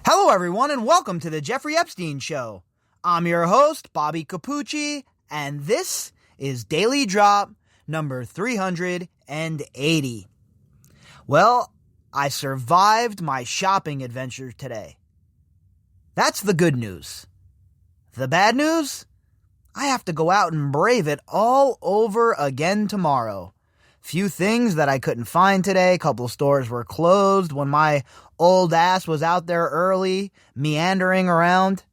Hello, everyone, and welcome to the Jeffrey Epstein Show. I'm your host, Bobbycapucci, and this is Daily Drop number 380. Well, I survived my shopping adventure today. That's the good news. The bad news? I have to go out and brave it all over again tomorrow. Few things that I couldn't find today. A couple stores were closed when my old ass was out there early, meandering around.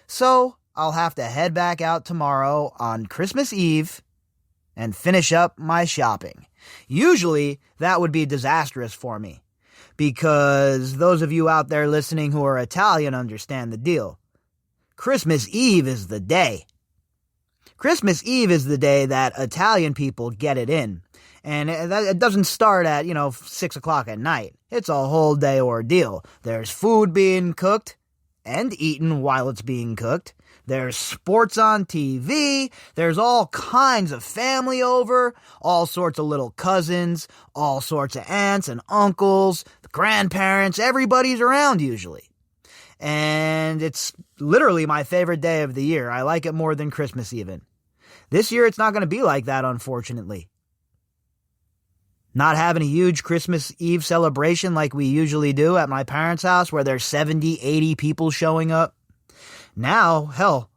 So I'll have to head back out tomorrow on Christmas Eve and finish up my shopping. Usually that would be disastrous for me because those of you out there listening who are Italian understand the deal. Christmas Eve is the day. Christmas Eve is the day that Italian people get it in. And it doesn't start at, 6 o'clock at night. It's a whole day ordeal. There's food being cooked and eaten while it's being cooked. There's sports on TV. There's all kinds of family over, all sorts of little cousins, all sorts of aunts and uncles, the grandparents, everybody's around usually. And it's literally my favorite day of the year. I like it more than Christmas even. This year it's not going to be like that, unfortunately. Not having a huge Christmas Eve celebration like we usually do at my parents' house where there's 70, 80 people showing up. Now, hell,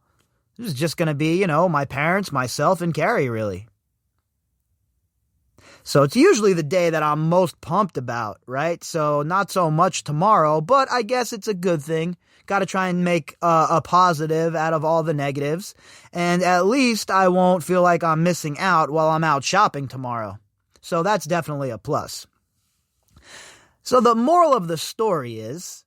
this is just going to be, my parents, myself, and Carrie, really. So it's usually the day that I'm most pumped about, right? So not so much tomorrow, but I guess it's a good thing. Got to try and make a positive out of all the negatives. And at least I won't feel like I'm missing out while I'm out shopping tomorrow. So that's definitely a plus. So the moral of the story is,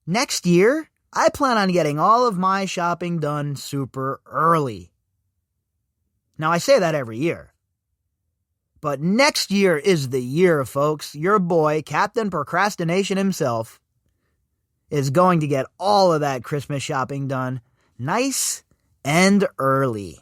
next year, I plan on getting all of my shopping done super early. Now, I say that every year. But next year is the year, folks. Your boy, Captain Procrastination himself, is going to get all of that Christmas shopping done nice and early.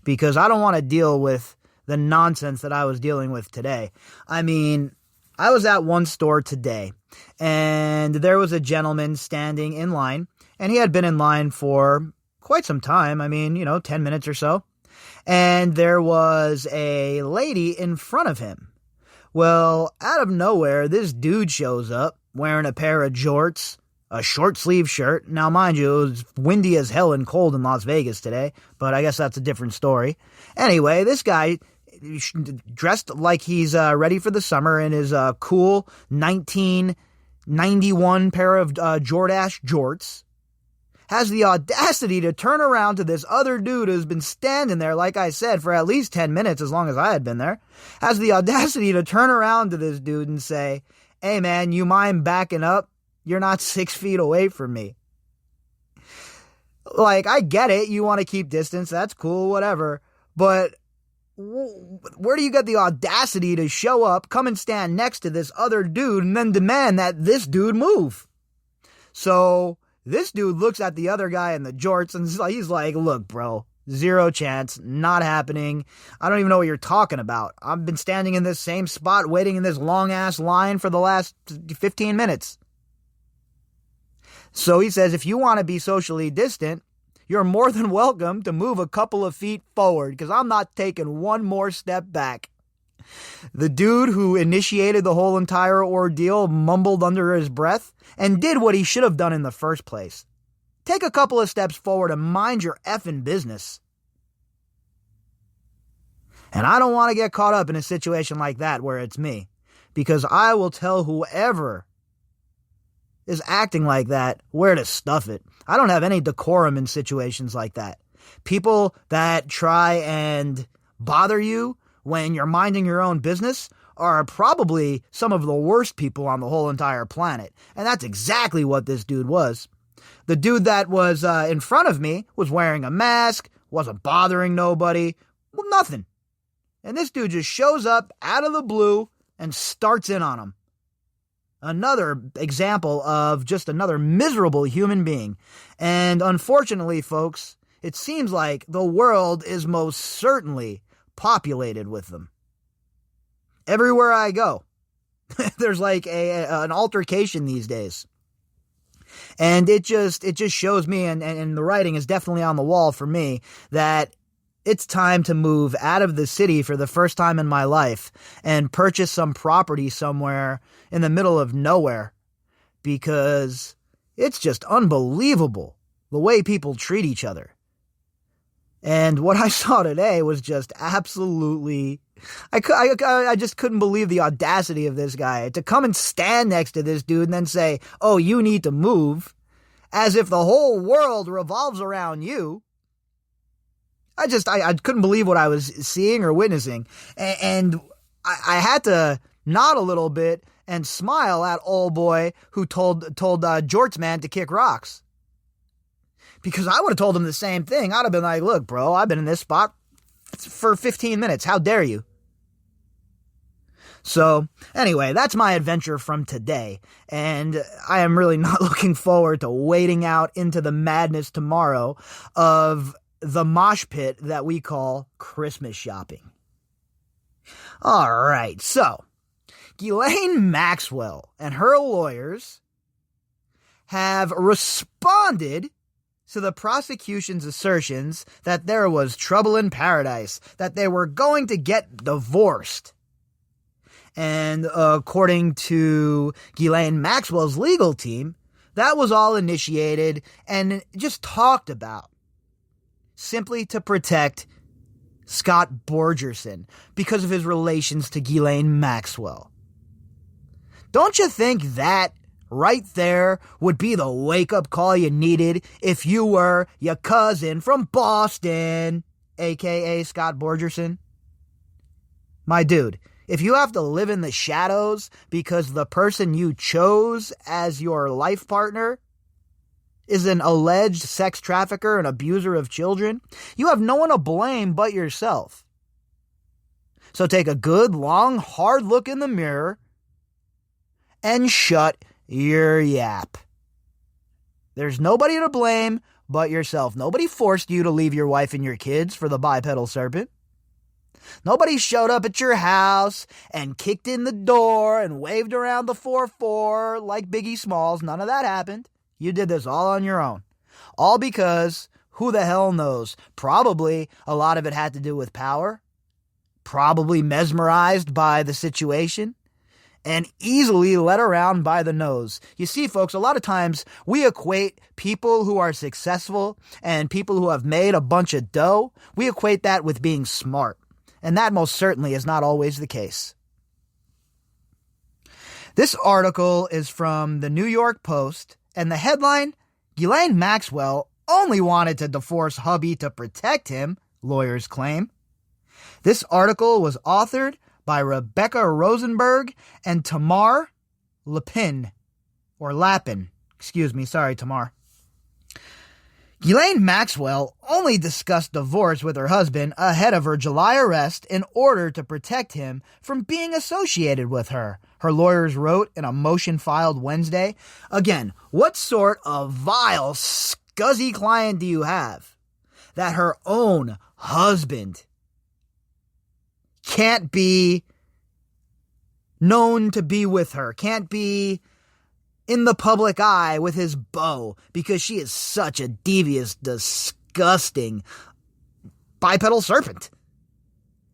Because I don't want to deal with the nonsense that I was dealing with today. I mean, I was at one store today, and there was a gentleman standing in line, and he had been in line for quite some time. 10 minutes or so. And there was a lady in front of him. Well, out of nowhere, this dude shows up wearing a pair of jorts, a short sleeve shirt. Now, mind you, it was windy as hell and cold in Las Vegas today, but I guess that's a different story. Anyway, this guy dressed like he's ready for the summer in his cool 1991 pair of Jordache jorts, has the audacity to turn around to this other dude who's been standing there, like I said, for at least 10 minutes, as long as I had been there, has the audacity to turn around to this dude and say, "Hey man, you mind backing up? You're not 6 feet away from me." Like, I get it, you want to keep distance, that's cool, whatever, but where do you get the audacity to show up, come and stand next to this other dude, and then demand that this dude move? So this dude looks at the other guy in the jorts, and he's like, "Look, bro, zero chance, not happening. I don't even know what you're talking about. I've been standing in this same spot, waiting in this long-ass line for the last 15 minutes. So he says, if you want to be socially distant, you're more than welcome to move a couple of feet forward, because I'm not taking one more step back. The dude who initiated the whole entire ordeal mumbled under his breath and did what he should have done in the first place. Take a couple of steps forward and mind your effing business. And I don't want to get caught up in a situation like that where it's me, because I will tell whoever is acting like that where to stuff it. I don't have any decorum in situations like that. People that try and bother you when you're minding your own business are probably some of the worst people on the whole entire planet. And that's exactly what this dude was. The dude that was in front of me was wearing a mask, wasn't bothering nobody, well, nothing. And this dude just shows up out of the blue and starts in on him. Another example of just another miserable human being. And unfortunately, folks, it seems like the world is most certainly populated with them. Everywhere I go, there's like an altercation these days. And it just shows me, and the writing is definitely on the wall for me, that it's time to move out of the city for the first time in my life and purchase some property somewhere in the middle of nowhere, because it's just unbelievable the way people treat each other. And what I saw today was just absolutely, I just couldn't believe the audacity of this guy to come and stand next to this dude and then say, oh, you need to move, as if the whole world revolves around you. I couldn't believe what I was seeing or witnessing. And I had to nod a little bit and smile at old boy who told Jorts man to kick rocks. Because I would have told him the same thing. I'd have been like, look, bro, I've been in this spot for 15 minutes. How dare you? So, anyway, that's my adventure from today. And I am really not looking forward to wading out into the madness tomorrow of the mosh pit that we call Christmas shopping. All right, so Ghislaine Maxwell and her lawyers have responded to the prosecution's assertions that there was trouble in paradise, that they were going to get divorced. And according to Ghislaine Maxwell's legal team, that was all initiated and just talked about simply to protect Scott Borgerson because of his relations to Ghislaine Maxwell. Don't you think that right there would be the wake-up call you needed if you were your cousin from Boston, a.k.a. Scott Borgerson? My dude, if you have to live in the shadows because the person you chose as your life partner is an alleged sex trafficker and abuser of children, you have no one to blame but yourself. So take a good, long, hard look in the mirror and shut your yap. There's nobody to blame but yourself. Nobody forced you to leave your wife and your kids for the bipedal serpent. Nobody showed up at your house and kicked in the door and waved around the 4-4 like Biggie Smalls. None of that happened. You did this all on your own. All because, who the hell knows? Probably a lot of it had to do with power. Probably mesmerized by the situation. And easily led around by the nose. You see, folks, a lot of times we equate people who are successful and people who have made a bunch of dough, we equate that with being smart. And that most certainly is not always the case. This article is from the New York Post, and the headline, Ghislaine Maxwell only wanted to divorce hubby to protect him, lawyers claim. This article was authored by Rebecca Rosenberg and Tamar Lapin. Sorry, Tamar. Ghislaine Maxwell only discussed divorce with her husband ahead of her July arrest in order to protect him from being associated with her, her lawyers wrote in a motion filed Wednesday. Again, what sort of vile, scuzzy client do you have that her own husband can't be known to be with her, can't be in the public eye with his beau because she is such a devious, disgusting bipedal serpent?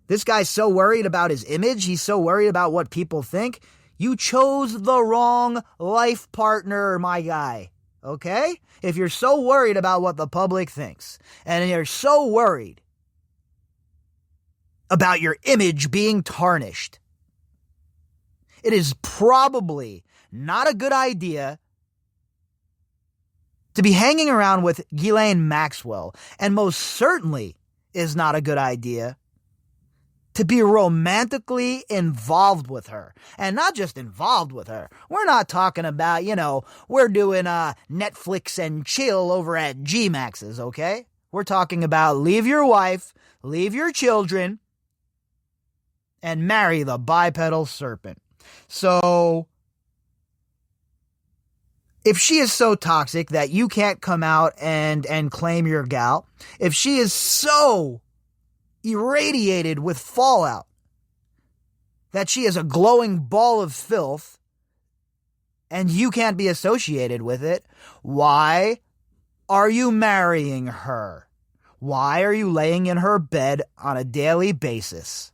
This guy's so worried about his image. He's so worried about what people think. You chose the wrong life partner, my guy. Okay? If you're so worried about what the public thinks, and you're so worried about your image being tarnished, it is probably not a good idea to be hanging around with Ghislaine Maxwell, and most certainly is not a good idea to be romantically involved with her. And not just involved with her. We're not talking about, we're doing Netflix and chill over at G-Max's, okay? We're talking about leave your wife, leave your children, and marry the bipedal serpent. So, if she is so toxic that you can't come out and claim your gal, if she is so irradiated with fallout that she is a glowing ball of filth and you can't be associated with it, why are you marrying her? Why are you laying in her bed on a daily basis?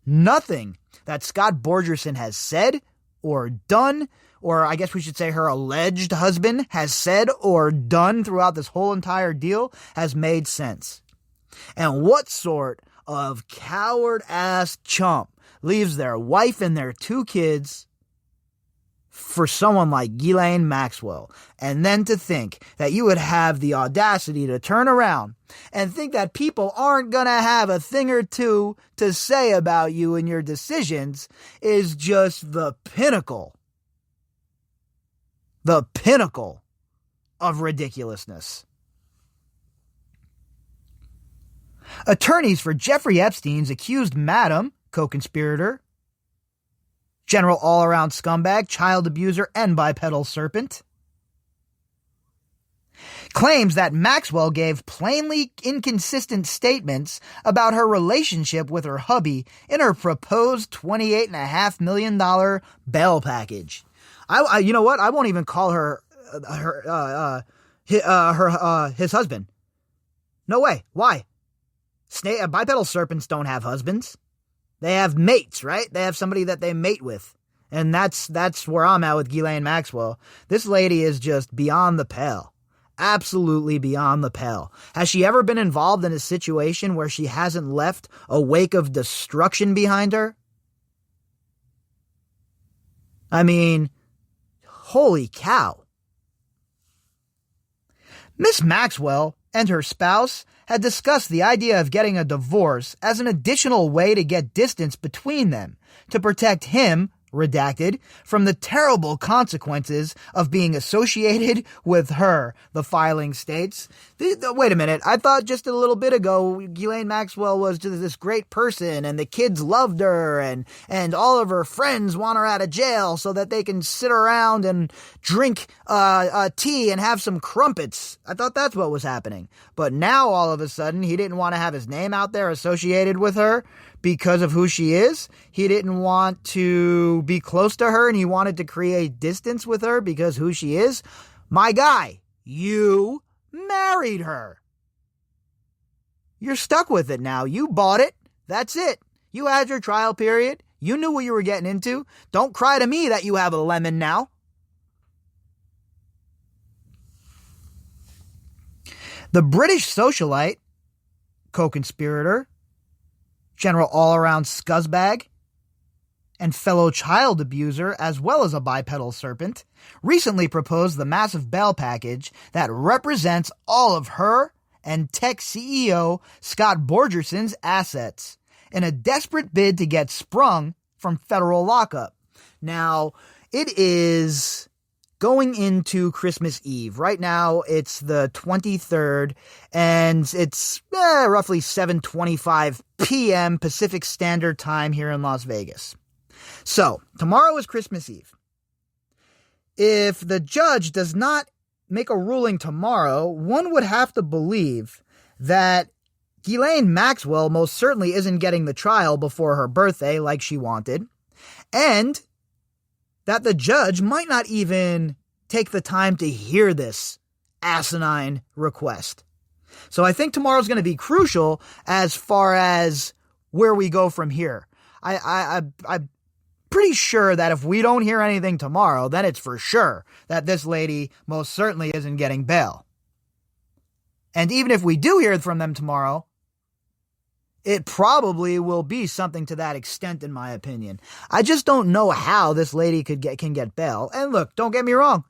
Nothing that Scott Borgerson has said or done, or I guess we should say her alleged husband has said or done throughout this whole entire deal has made sense. And what sort of coward-ass chump leaves their wife and their 2 kids for someone like Ghislaine Maxwell? And then to think that you would have the audacity to turn around and think that people aren't going to have a thing or two to say about you and your decisions is just the pinnacle of ridiculousness. Attorneys for Jeffrey Epstein's accused madam, co-conspirator, general all-around scumbag, child abuser, and bipedal serpent, claims that Maxwell gave plainly inconsistent statements about her relationship with her hubby in her proposed $28.5 million bail package. You know what? I won't even call her his husband. No way. Why? Bipedal serpents don't have husbands. They have mates, right? They have somebody that they mate with. And that's where I'm at with Ghislaine Maxwell. This lady is just beyond the pale. Absolutely beyond the pale. Has she ever been involved in a situation where she hasn't left a wake of destruction behind her? I mean, holy cow. Miss Maxwell and her spouse had discussed the idea of getting a divorce as an additional way to get distance between them, to protect him, redacted, from the terrible consequences of being associated with her, the filing states. Wait a minute, I thought just a little bit ago Ghislaine Maxwell was just this great person and the kids loved her and all of her friends want her out of jail so that they can sit around and drink tea and have some crumpets. I thought that's what was happening. But now all of a sudden he didn't want to have his name out there associated with her because of who she is. He didn't want to be close to her and he wanted to create distance with her because who she is. My guy, you married her. You're stuck with it now. You bought it. That's it. You had your trial period. You knew what you were getting into. Don't cry to me that you have a lemon now. The British socialite, co-conspirator, general all-around scuzzbag, and fellow child abuser, as well as a bipedal serpent, recently proposed the massive bail package that represents all of her and tech CEO Scott Borgerson's assets in a desperate bid to get sprung from federal lockup. Now, it is going into Christmas Eve. Right now, it's the 23rd, and it's roughly 7:25 p.m. Pacific Standard Time here in Las Vegas. So, tomorrow is Christmas Eve. If the judge does not make a ruling tomorrow, one would have to believe that Ghislaine Maxwell most certainly isn't getting the trial before her birthday like she wanted, and that the judge might not even take the time to hear this asinine request. So I think tomorrow's going to be crucial as far as where we go from here. I'm pretty sure that if we don't hear anything tomorrow, then it's for sure that this lady most certainly isn't getting bail. And even if we do hear from them tomorrow, it probably will be something to that extent, in my opinion. I just don't know how this lady can get bail. And look, don't get me wrong.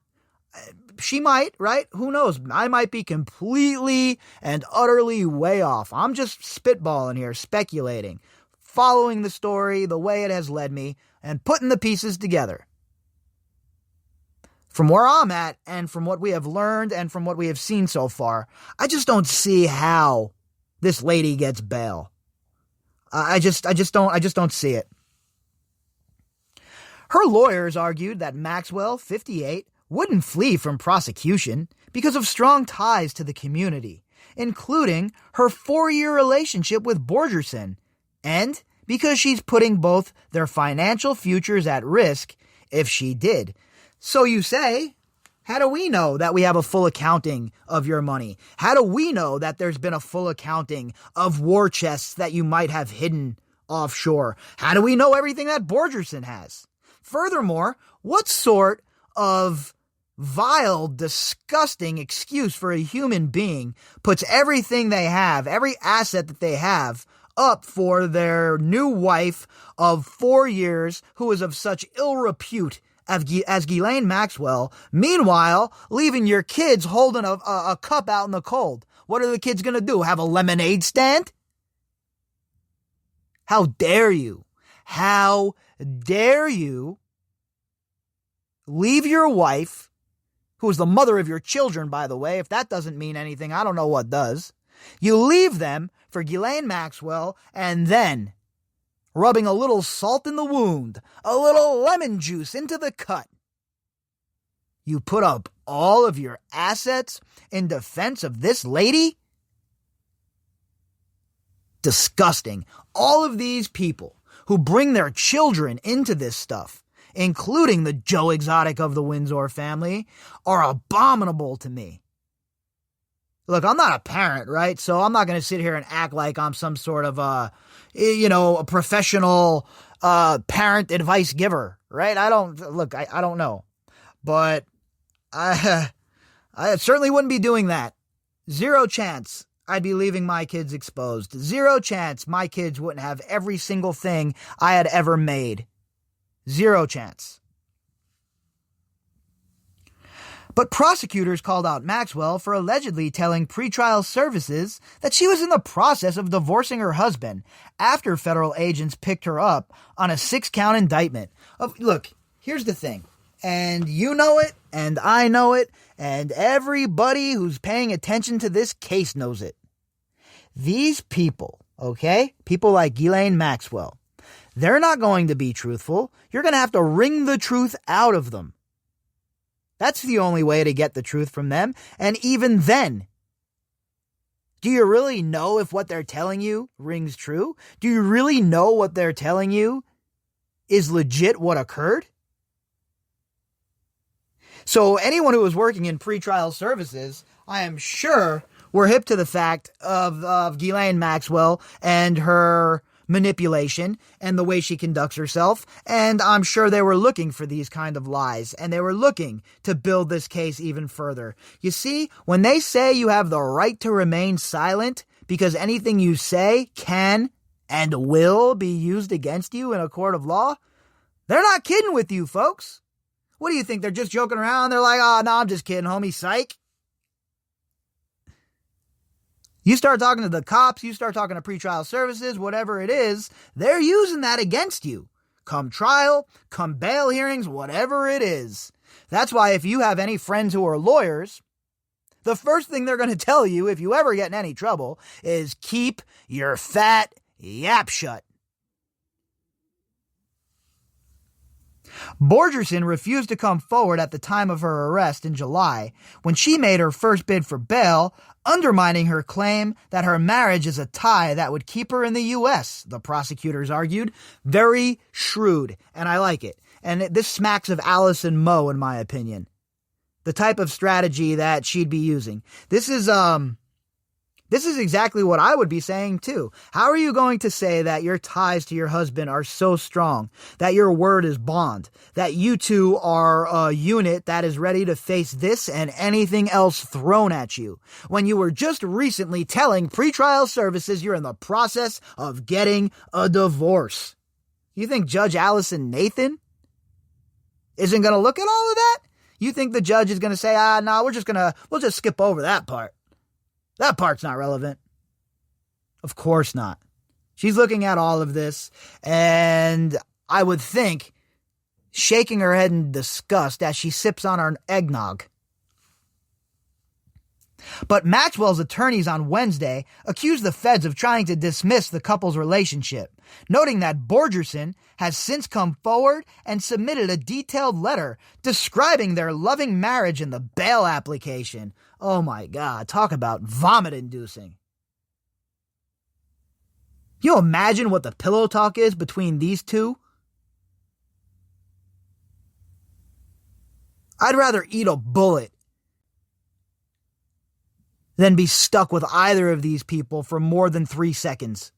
She might, right? Who knows? I might be completely and utterly way off. I'm just spitballing here, speculating, following the story the way it has led me, and putting the pieces together. From where I'm at, and from what we have learned, and from what we have seen so far, I just don't see how this lady gets bail. I just don't see it. Her lawyers argued that Maxwell, 58, wouldn't flee from prosecution because of strong ties to the community, including her 4-year relationship with Borgerson, and because she's putting both their financial futures at risk if she did. So you say, how do we know that we have a full accounting of your money? How do we know that there's been a full accounting of war chests that you might have hidden offshore? How do we know everything that Borgerson has? Furthermore, what sort of vile, disgusting excuse for a human being puts everything they have, every asset that they have, up for their new wife of 4 years who is of such ill repute as Ghislaine Maxwell, meanwhile leaving your kids holding a cup out in the cold? What are the kids going to do, have a lemonade stand? How dare you? How dare you leave your wife, who is the mother of your children, by the way? If that doesn't mean anything, I don't know what does. You leave them for Ghislaine Maxwell, and then rubbing a little salt in the wound, a little lemon juice into the cut, you put up all of your assets in defense of this lady? Disgusting. All of these people who bring their children into this stuff, including the Joe Exotic of the Windsor family, are abominable to me. Look, I'm not a parent, right? So I'm not going to sit here and act like I'm some sort of, a professional parent advice giver, right? I don't know. But I certainly wouldn't be doing that. Zero chance I'd be leaving my kids exposed. Zero chance my kids wouldn't have every single thing I had ever made. Zero chance. But prosecutors called out Maxwell for allegedly telling pretrial services that she was in the process of divorcing her husband after federal agents picked her up on a 6-count indictment. Look, here's the thing, and you know it, and I know it, and everybody who's paying attention to this case knows it. These people, okay, people like Ghislaine Maxwell, they're not going to be truthful. You're going to have to wring the truth out of them. That's the only way to get the truth from them. And even then, do you really know if what they're telling you rings true? Do you really know what they're telling you is legit what occurred? So anyone who was working in pretrial services, I am sure, were hip to the fact of Ghislaine Maxwell and her manipulation and the way she conducts herself, and I'm sure they were looking for these kind of lies, and they were looking to build this case even further. You see, when they say you have the right to remain silent because anything you say can and will be used against you in a court of law, they're not kidding with you, folks. What do you think? They're just joking around? They're like, oh, no, I'm just kidding, homie, psych. You start talking to the cops, you start talking to pretrial services, whatever it is, they're using that against you. Come trial, come bail hearings, whatever it is. That's why if you have any friends who are lawyers, the first thing they're going to tell you if you ever get in any trouble is keep your fat yap shut. Borgerson refused to come forward at the time of her arrest in July when she made her first bid for bail, undermining her claim that her marriage is a tie that would keep her in the U.S., the prosecutors argued. Very shrewd, and I like it. And this smacks of Allison Moe, in my opinion. The type of strategy that she'd be using. This is exactly what I would be saying too. How are you going to say that your ties to your husband are so strong, that your word is bond, that you two are a unit that is ready to face this and anything else thrown at you, when you were just recently telling pretrial services you're in the process of getting a divorce? You think Judge Allison Nathan isn't going to look at all of that? You think the judge is going to say, no, we'll just skip over that part. That part's not relevant. Of course not. She's looking at all of this, and I would think shaking her head in disgust as she sips on her eggnog. But Maxwell's attorneys on Wednesday accused the feds of trying to dismiss the couple's relationship, noting that Borgerson has since come forward and submitted a detailed letter describing their loving marriage in the bail application. Oh my God, talk about vomit-inducing. You imagine what the pillow talk is between these two? I'd rather eat a bullet than be stuck with either of these people for more than 3 seconds.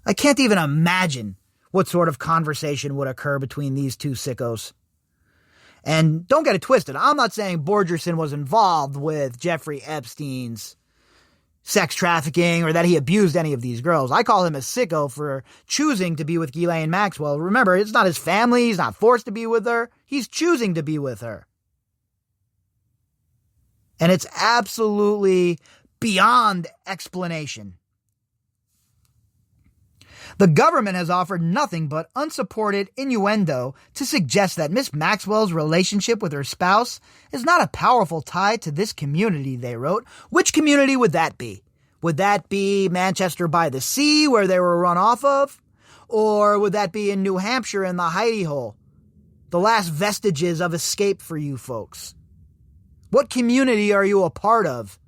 I can't even imagine what sort of conversation would occur between these two sickos. And don't get it twisted, I'm not saying Borgerson was involved with Jeffrey Epstein's sex trafficking or that he abused any of these girls. I call him a sicko for choosing to be with Ghislaine Maxwell. Remember, it's not his family. He's not forced to be with her. He's choosing to be with her. And it's absolutely beyond explanation. The government has offered nothing but unsupported innuendo to suggest that Miss Maxwell's relationship with her spouse is not a powerful tie to this community, they wrote. Which community would that be? Would that be Manchester by the Sea, where they were run off of? Or would that be in New Hampshire in the hidey hole? The last vestiges of escape for you folks. What community are you a part of?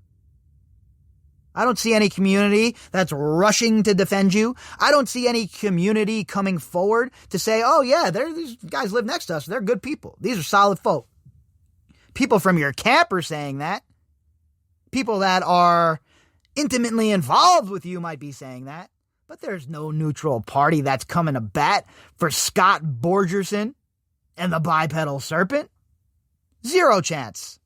I don't see any community that's rushing to defend you. I don't see any community coming forward to say, oh yeah, these guys live next to us. They're good people. These are solid folk. People from your camp are saying that. People that are intimately involved with you might be saying that. But there's no neutral party that's coming to bat for Scott Borgerson and the bipedal serpent. Zero chance.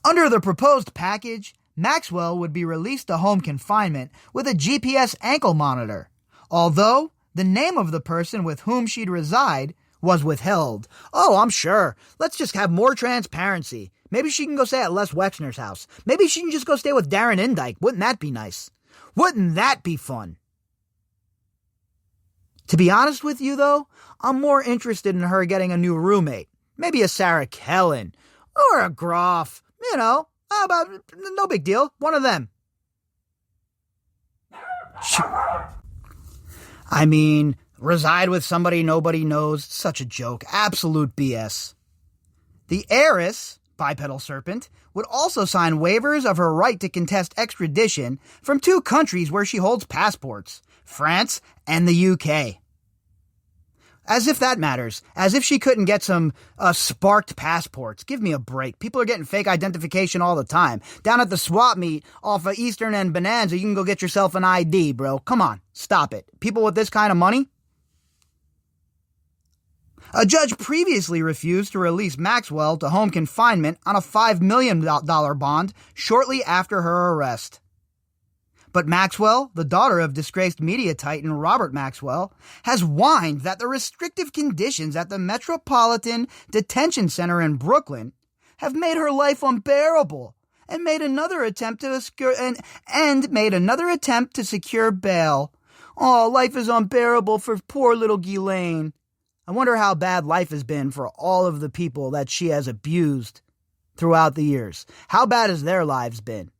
Under the proposed package, Maxwell would be released to home confinement with a GPS ankle monitor, although the name of the person with whom she'd reside was withheld. Oh, I'm sure. Let's just have more transparency. Maybe she can go stay at Les Wexner's house. Maybe she can just go stay with Darren Indike. Wouldn't that be nice? Wouldn't that be fun? To be honest with you, though, I'm more interested in her getting a new roommate. Maybe a Sarah Kellen or a Groff. You know, no big deal. One of them. I mean, reside with somebody nobody knows. Such a joke. Absolute BS. The heiress, bipedal serpent, would also sign waivers of her right to contest extradition from 2 countries where she holds passports, France and the UK. As if that matters. As if she couldn't get some sparked passports. Give me a break. People are getting fake identification all the time. Down at the swap meet off of Eastern and Bonanza, you can go get yourself an ID, bro. Come on. Stop it. People with this kind of money? A judge previously refused to release Maxwell to home confinement on a $5 million bond shortly after her arrest. But Maxwell, the daughter of disgraced media titan Robert Maxwell, has whined that the restrictive conditions at the Metropolitan Detention Center in Brooklyn have made her life unbearable and made another attempt to secure bail. Oh, life is unbearable for poor little Ghislaine. I wonder how bad life has been for all of the people that she has abused throughout the years. How bad has their lives been?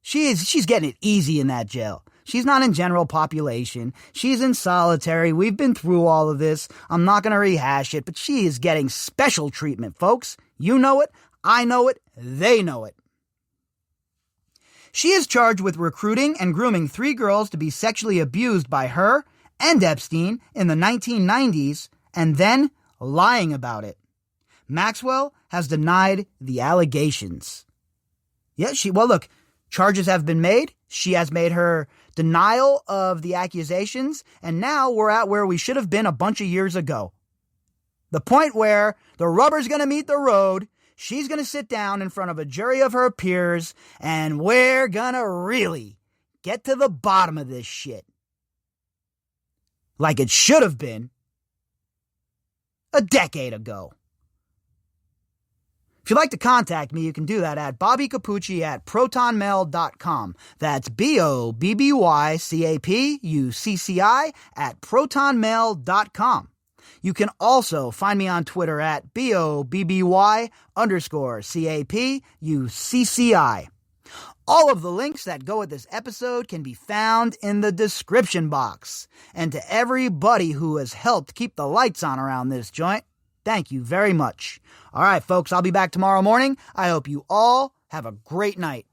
She's getting it easy in that jail. She's not in general population. She's in solitary. We've been through all of this. I'm not going to rehash it, but she is getting special treatment, folks. You know it. I know it. They know it. She is charged with recruiting and grooming 3 girls to be sexually abused by her and Epstein in the 1990s and then lying about it. Maxwell has denied the allegations. Yeah, look. Charges have been made. She has made her denial of the accusations. And now we're at where we should have been a bunch of years ago. The point where the rubber's going to meet the road. She's going to sit down in front of a jury of her peers. And we're going to really get to the bottom of this shit. Like it should have been a decade ago. If you'd like to contact me, you can do that at Bobbycapucci at protonmail.com. That's BOBBYCAPUCCI at protonmail.com. You can also find me on Twitter at BOBBY_CAPUCCI. All of the links that go with this episode can be found in the description box. And to everybody who has helped keep the lights on around this joint, thank you very much. All right, folks, I'll be back tomorrow morning. I hope you all have a great night.